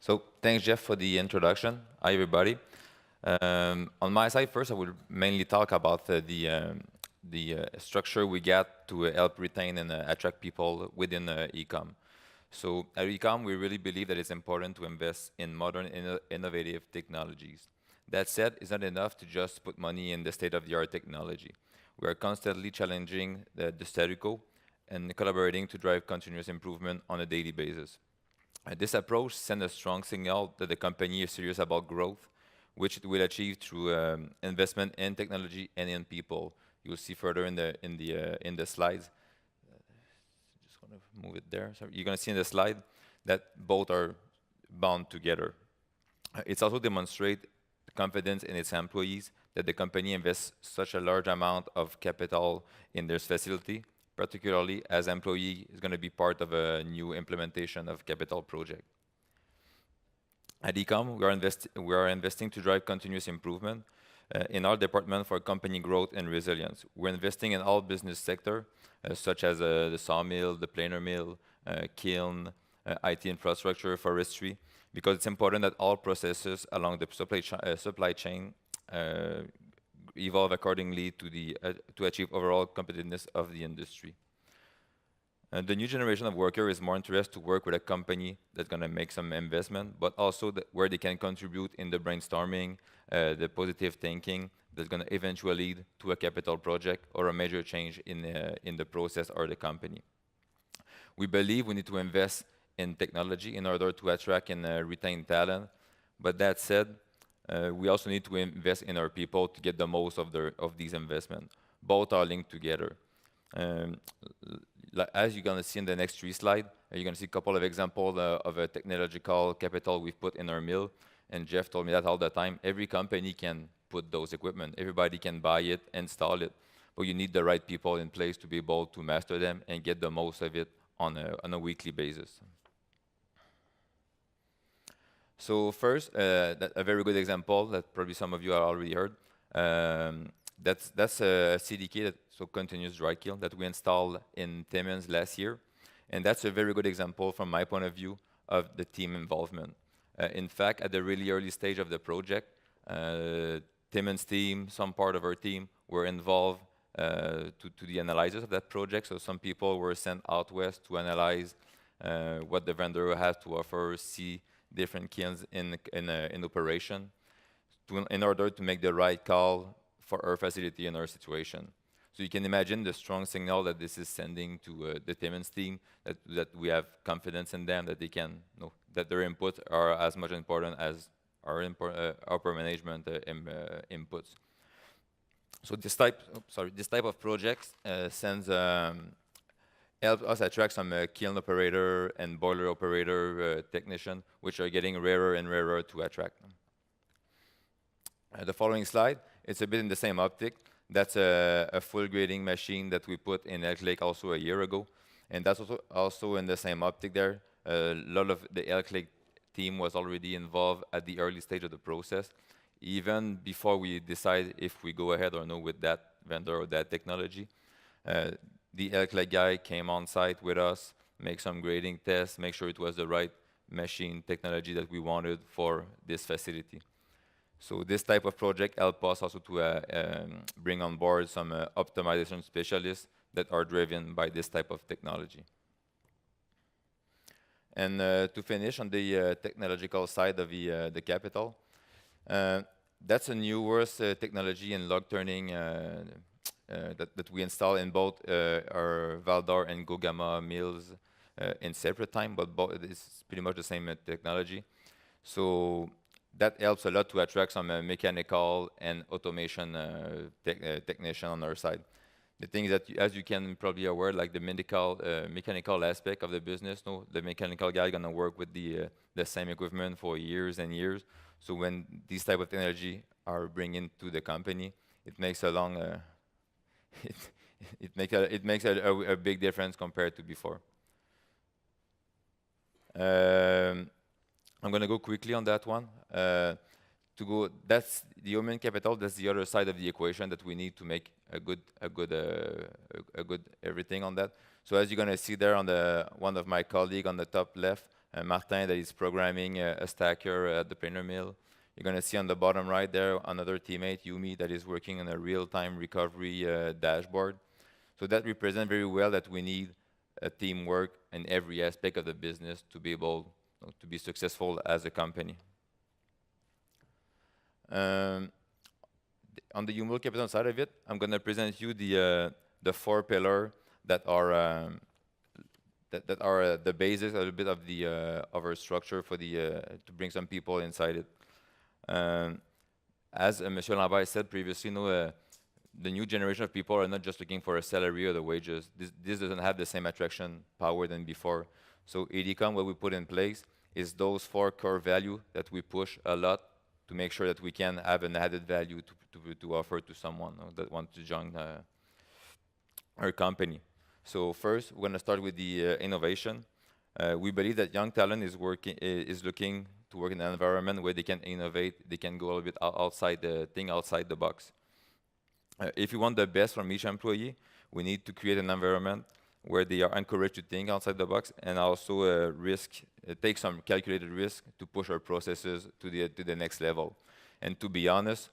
So thanks, Jeff, for the introduction. Hi, everybody. On my side, first, I will mainly talk about the structure we got to help retain and attract people within Eacom. So at Eacom, we really believe that it's important to invest in modern, innovative technologies. That said, it's not enough to just put money in the state-of-the-art technology. We are constantly challenging the status quo and collaborating to drive continuous improvement on a daily basis. This approach sends a strong signal that the company is serious about growth, which it will achieve through investment in technology and in people. You'll see further in the slides. Just want to move it there. So you're going to see in the slide that both are bound together. It's also demonstrate confidence in its employees that the company invests such a large amount of capital in this facility, particularly as employee is going to be part of a new implementation of capital project. At Eacom, we are investing to drive continuous improvement in our department for company growth and resilience. We're investing in all business sector, such as the sawmill, the planer mill, kiln, IT infrastructure, forestry, because it's important that all processes along the supply chain evolve accordingly to achieve overall competitiveness of the industry. The new generation of workers is more interested to work with a company that's going to make some investment, but also where they can contribute in the brainstorming, the positive thinking that's going to eventually lead to a capital project or a major change in the process or the company. We believe we need to invest in technology in order to attract and retain talent, but that said, we also need to invest in our people to get the most of these investments. Both are linked together. As you're going to see in the next 3 slides, you're going to see a couple of examples of a technological capital we've put in our mill. And Jeff told me that all the time. Every company can put those equipment. Everybody can buy it, install it. But you need the right people in place to be able to master them and get the most of it on a weekly basis. So first, a very good example that probably some of you have already heard. That's a CDK, so continuous dry kiln, that we installed in Timmins last year. And that's a very good example from my point of view of the team involvement. In fact, at the really early stage of the project, Timmins team, some part of our team were involved to the analysis of that project. So some people were sent out west to analyze what the vendor has to offer, see different kilns in operation, in order to make the right call for our facility and our situation. So you can imagine the strong signal that this is sending to the Timmins team, that we have confidence in them, that they can, that their input are as much important as our upper management inputs. So this type of projects help us attract some kiln operator and boiler operator technician, which are getting rarer and rarer to attract. The following slide, it's a bit in the same optic. That's a full grading machine that we put in Elk Lake also a year ago. And that's also in the same optic there. A lot of the Elk Lake team was already involved at the early stage of the process, even before we decide if we go ahead or no with that vendor or that technology. The Elk Lake guy came on site with us, make some grading tests, make sure it was the right machine technology that we wanted for this facility. So this type of project helped us also to bring on board some optimization specialists that are driven by this type of technology. And to finish on the technological side of the capital, that's a newest technology in log turning that we install in both our Val-d'Or and Gogama mills in separate time, but it's pretty much the same technology. So that helps a lot to attract some mechanical and automation technician on our side. The thing is that, as you can probably aware, like the mechanical aspect of the business, the mechanical guy gonna work with the same equipment for years and years. So when these type of technology are bringing to the company, it makes a it makes a big difference compared to before. I'm going to go quickly on that one. That's the human capital. That's the other side of the equation that we need to make a good everything on that. So as you're going to see there on one of my colleagues on the top left, Martin that is programming a stacker at the planer mill. You're going to see on the bottom right there another teammate, Yumi, that is working on a real-time recovery dashboard. So that represents very well that we need a teamwork in every aspect of the business to be able to be successful as a company. On the human capital side of it, I'm going to present you the 4 pillars that are the basis a little bit of the of our structure for the to bring some people inside it. As Monsieur Lambert said previously, the new generation of people are not just looking for a salary or the wages. This doesn't have the same attraction power than before. So Eacom, what we put in place is those 4 core values that we push a lot to make sure that we can have an added value to offer to someone that wants to join our company. So first, we're going to start with the innovation. We believe that young talent is looking to work in an environment where they can innovate, they can go a little bit outside the box. If you want the best from each employee, we need to create an environment where they are encouraged to think outside the box and also take some calculated risk to push our processes to the next level. And to be honest,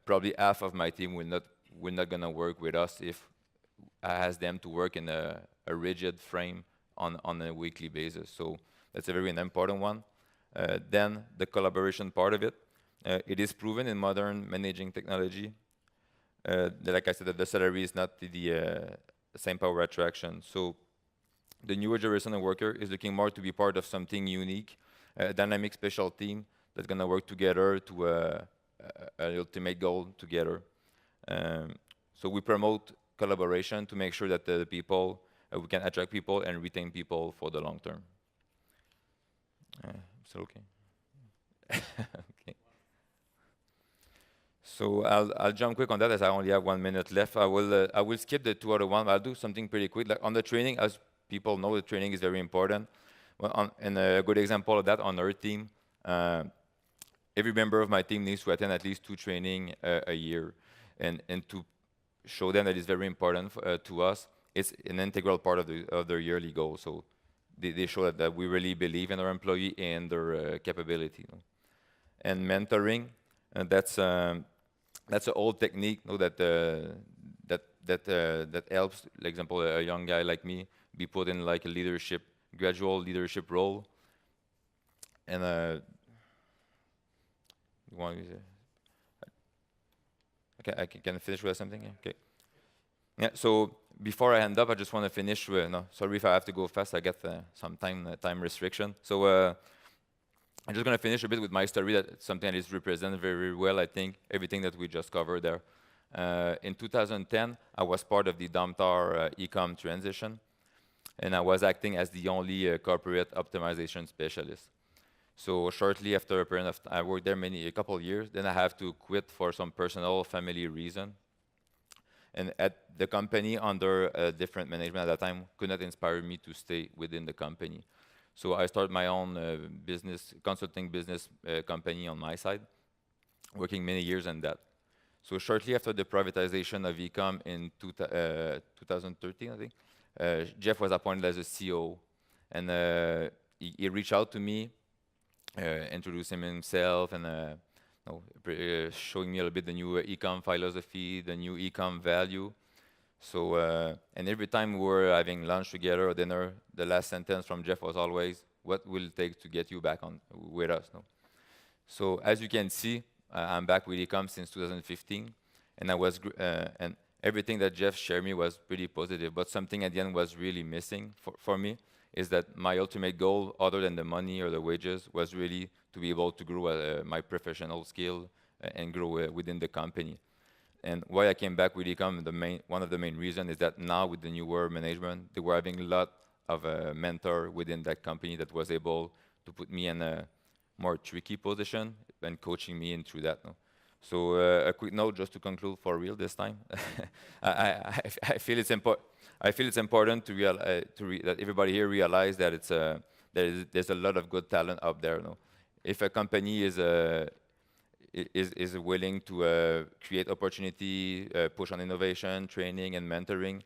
probably half of my team will not gonna work with us if I ask them to work in a rigid frame on a weekly basis. So that's a very important one. Then the collaboration part of it. It is proven in modern managing technology. Like I said, that the salary is not the same power attraction. So the newer generation of worker is looking more to be part of something unique, a dynamic special team that's going to work together to an ultimate goal together. So we promote collaboration to make sure that the people, we can attract people and retain people for the long term. So okay. Okay. So I'll jump quick on that as I only have 1 minute left. I will skip the 2 other ones. I'll do something pretty quick. Like on the training, as people know, the training is very important. Well, and a good example of that on our team, every member of my team needs to attend at least 2 training a year, and to show them that it's very important to us. It's an integral part of their yearly goal. So they show that we really believe in our employee and their capability. And mentoring, that's an old technique that helps. For example, a young guy like me be put in like a gradual leadership role. And I can finish with something. Okay. Yeah. So before I end up, I just want to finish with. No, sorry if I have to go fast. I get some time restriction. So. I'm just going to finish a bit with my story. That's something that is represented very well, I think, everything that we just covered there. In 2010, I was part of the Domtar Eacom transition, and I was acting as the only corporate optimization specialist. So shortly after a period of I worked there a couple of years, then I have to quit for some personal family reason. And at the company, under different management at that time, could not inspire me to stay within the company. So I started my own consulting business company on my side, working many years on that. So shortly after the privatization of Eacom in 2013, I think, Jeff was appointed as a CEO, and he reached out to me, introducing himself, and showing me a little bit the new Eacom philosophy, the new Eacom value. So, and every time we were having lunch together or dinner, the last sentence from Jeff was always, "What will it take to get you back on with us?" No? So, as you can see, I'm back with Eacom since 2015, and and everything that Jeff shared me was pretty positive. But something at the end was really missing for me is that my ultimate goal, other than the money or the wages, was really to be able to grow my professional skill and grow within the company. And why I came back with Eacom, one of the main reasons is that now with the newer management, they were having a lot of a mentor within that company that was able to put me in a more tricky position and coaching me in through that. No? So a quick note just to conclude for real this time. I feel it's important to that everybody here realize that there's a lot of good talent out there. No? If a company is willing to create opportunity, push on innovation, training, and mentoring,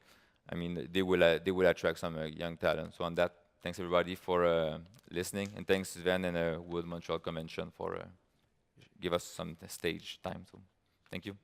I mean, they will attract some young talent. So on that, thanks everybody for listening, and thanks Sven and Wood Montreal Convention for give us some stage time. So, thank you.